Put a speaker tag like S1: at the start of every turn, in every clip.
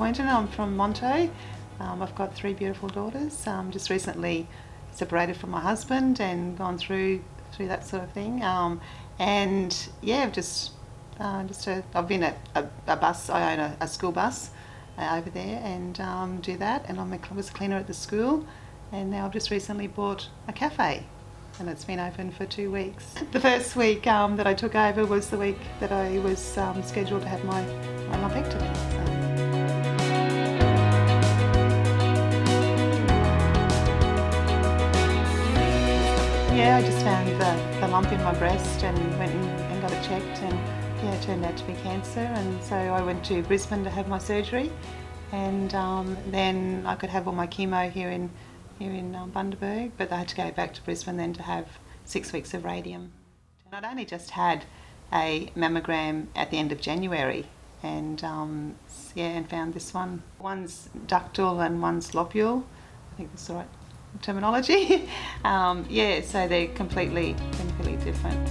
S1: Pointon. I'm from Monto. I've got 3 beautiful daughters. Just recently separated from my husband and gone through that sort of thing. And yeah, I've been at a bus. I own a school bus over there and do that. And I was a cleaner at the school, and now I've just recently bought a cafe. And it's been open for 2 weeks. The first week that I took over was the week that I was scheduled to have my lumpectomy. Yeah, I just found the lump in my breast and went and got it checked, and yeah, it turned out to be cancer. And so I went to Brisbane to have my surgery, and then I could have all my chemo here in Bundaberg, but I had to go back to Brisbane then to have 6 weeks of radium. And I'd only just had a mammogram at the end of January, and and found this one. One's ductal and one's lobule. I think that's the right terminology. So they're completely different.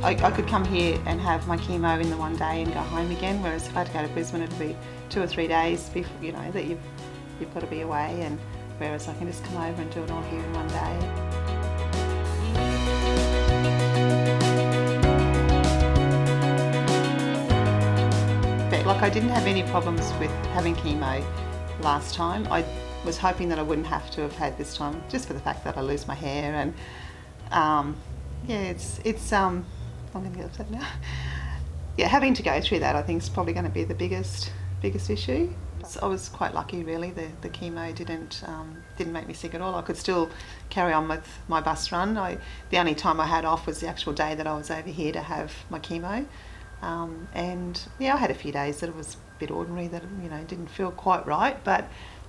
S1: I could come here and have my chemo in the one day and go home again, whereas if I had to go to Brisbane, it'd be 2 or 3 days before, that you've got to be away, and whereas I can just come over and do it all here in one day. But I didn't have any problems with having chemo last time. I was hoping that I wouldn't have to have had this time, just for the fact that I lose my hair, and I'm going to get upset now. Yeah, having to go through that, I think, is probably going to be the biggest issue. I was quite lucky, really. The chemo didn't make me sick at all. I could still carry on with my bus run. The only time I had off was the actual day that I was over here to have my chemo. And yeah, I had a few days that it was a bit ordinary, that didn't feel quite right. But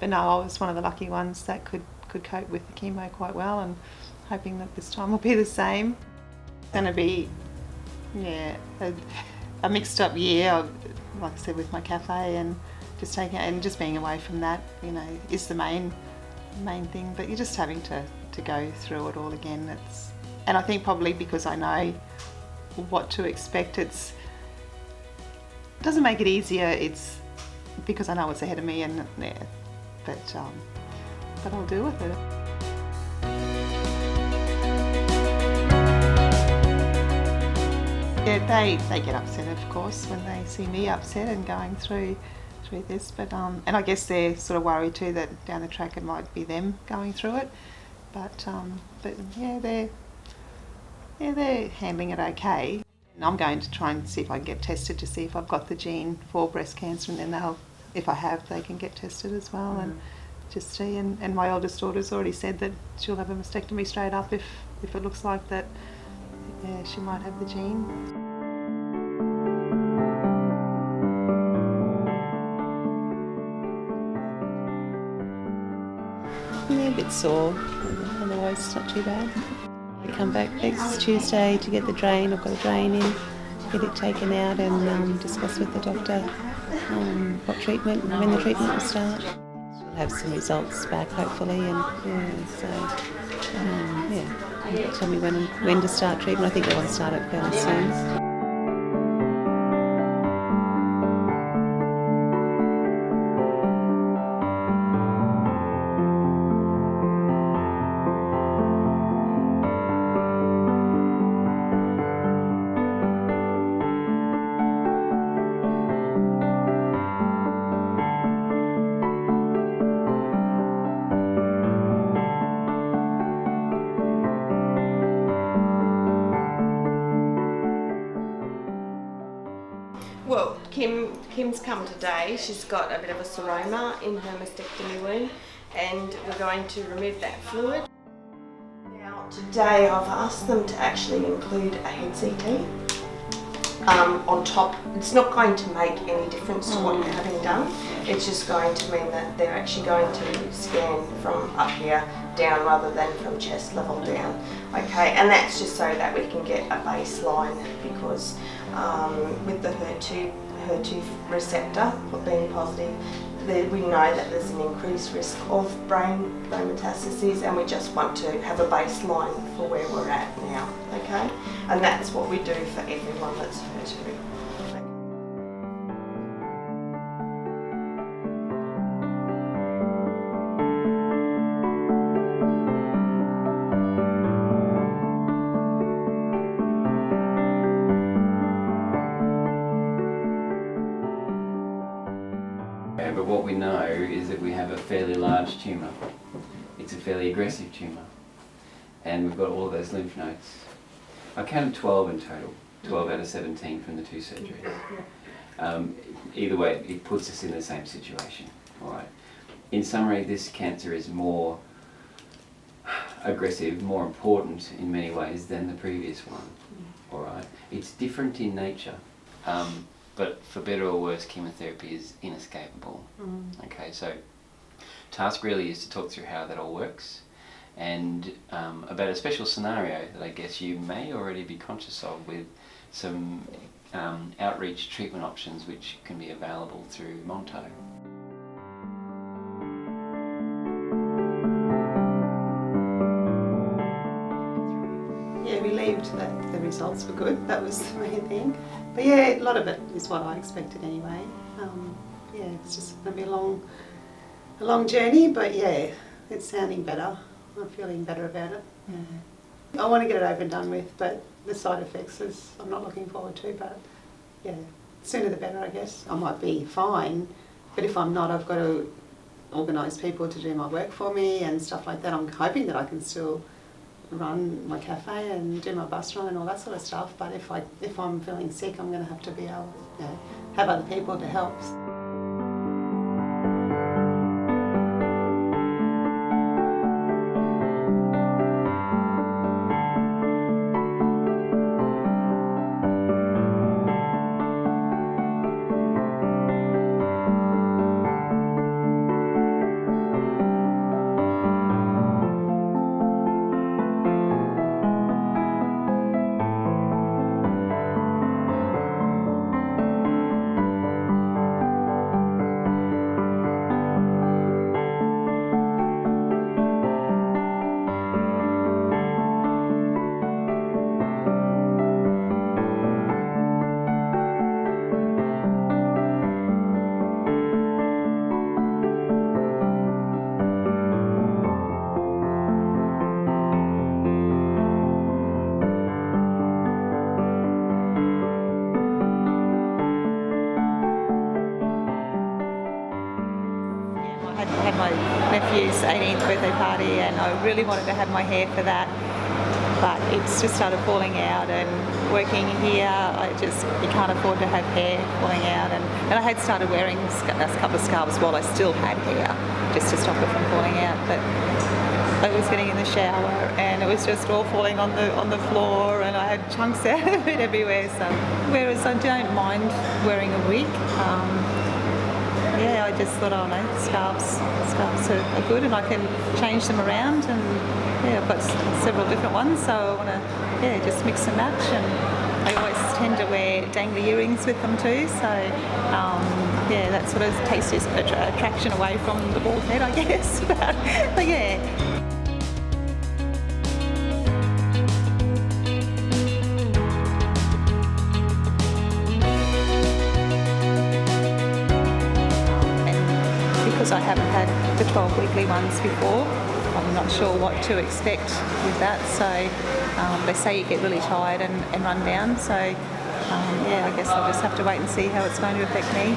S1: no, I was one of the lucky ones that could cope with the chemo quite well, and hoping that this time will be the same. It's going to be a mixed up year, like I said, with my cafe, and just being away from that, is the main thing. But you're just having to go through it all again. And I think probably because I know what to expect, it doesn't make it easier. It's because I know what's ahead of me, but I'll deal with it. Yeah, they get upset, of course, when they see me upset and going through this. But and I guess they're sort of worried too that down the track it might be them going through it. But yeah, they're handling it okay. And I'm going to try and see if I can get tested to see if I've got the gene for breast cancer, and then if I have, they can get tested as well, and just see. And my oldest daughter's already said that she'll have a mastectomy straight up if it looks like that. Yeah, she might have the gene. Yeah, a bit sore, otherwise it's not too bad. I come back next Tuesday to get the drain. I've got a drain in, get it taken out, and discuss with the doctor what treatment and when the treatment will start. We'll have some results back hopefully, and they'll tell me when to start treatment. I think they want to start it fairly soon.
S2: Well, Kim's come today. She's got a bit of a seroma in her mastectomy wound, and we're going to remove that fluid. Now, today I've asked them to actually include a head CT on top. It's not going to make any difference to what you're having done. It's just going to mean that they're actually going to scan from up here down rather than from chest level down. Okay, and that's just so that we can get a baseline, because with the HER2 receptor being positive, we know that there's an increased risk of brain metastases, and we just want to have a baseline for where we're at now, okay? And that's what we do for everyone that's tertiary.
S3: But what we know is that we have a fairly large tumour. It's a fairly aggressive tumour. And we've got all of those lymph nodes. I counted 12 in total, 12 out of 17 from the 2 surgeries. Either way, it puts us in the same situation. All right. In summary, this cancer is more aggressive, more important in many ways than the previous one. All right. It's different in nature. But for better or worse, chemotherapy is inescapable. Okay, so task really is to talk through how that all works, and about a special scenario that I guess you may already be conscious of, with some outreach treatment options which can be available through Monto.
S1: Yeah, relieved that the results were good. That was the main thing. But yeah, a lot of it is what I expected anyway. Yeah, it's just going to be a long journey, but yeah, it's sounding better. I'm feeling better about it. Yeah. I want to get it over and done with, but the side effects I'm not looking forward to. But yeah, sooner the better, I guess. I might be fine, but if I'm not, I've got to organise people to do my work for me and stuff like that. I'm hoping that I can still run my cafe and do my bus run and all that sort of stuff, but if I'm feeling sick, I'm going to have to be able to have other people to help. I had my nephew's 18th birthday party, and I really wanted to have my hair for that, but it's just started falling out, and working here, you can't afford to have hair falling out, and I had started wearing a couple of scarves while I still had hair, just to stop it from falling out, but I was getting in the shower and it was just all falling on the floor, and I had chunks out of it everywhere. So, whereas I don't mind wearing a wig, yeah, I just thought, oh no, scarves are good, and I can change them around, and yeah, I've got several different ones, so I want to just mix and match, and I always tend to wear dangly earrings with them too, so yeah, that sort of takes this attraction away from the bald head, I guess. But yeah. Because I haven't had the 12 weekly ones before, I'm not sure what to expect with that, so they say you get really tired and run down, so yeah, I guess I'll just have to wait and see how it's going to affect me.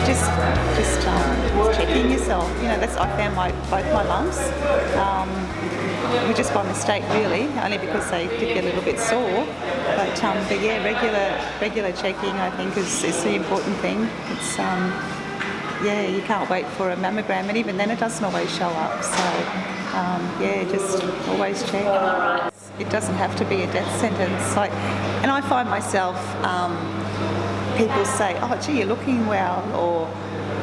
S1: Just checking yourself. You know, I found both my lumps, just by mistake really, only because they did get a little bit sore. But yeah, regular checking I think is the important thing. It's yeah, you can't wait for a mammogram, and even then it doesn't always show up. So yeah, just always check. it doesn't have to be a death sentence. Like, and I find myself, people say, "Oh, gee, you're looking well," or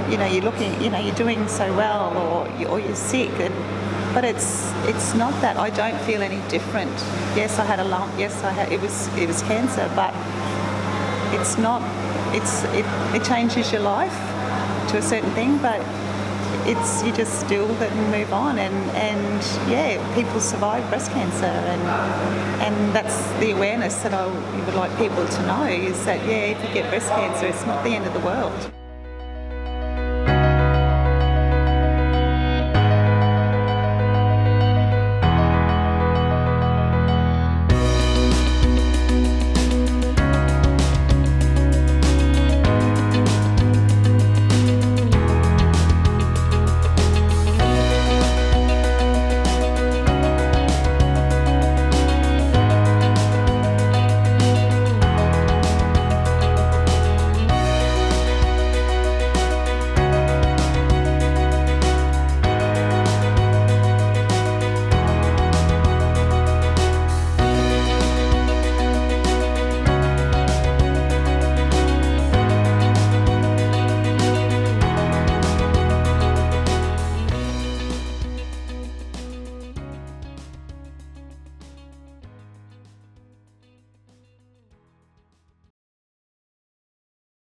S1: you're doing so well, or you're sick, but it's not that. I don't feel any different. Yes, I had a lump. Yes, it was cancer, but it's not. It changes your life to a certain thing, but you just deal with it and move on. And yeah, people survive breast cancer, and that's the awareness that I would like people to know, is that yeah, if you get breast cancer, it's not the end of the world.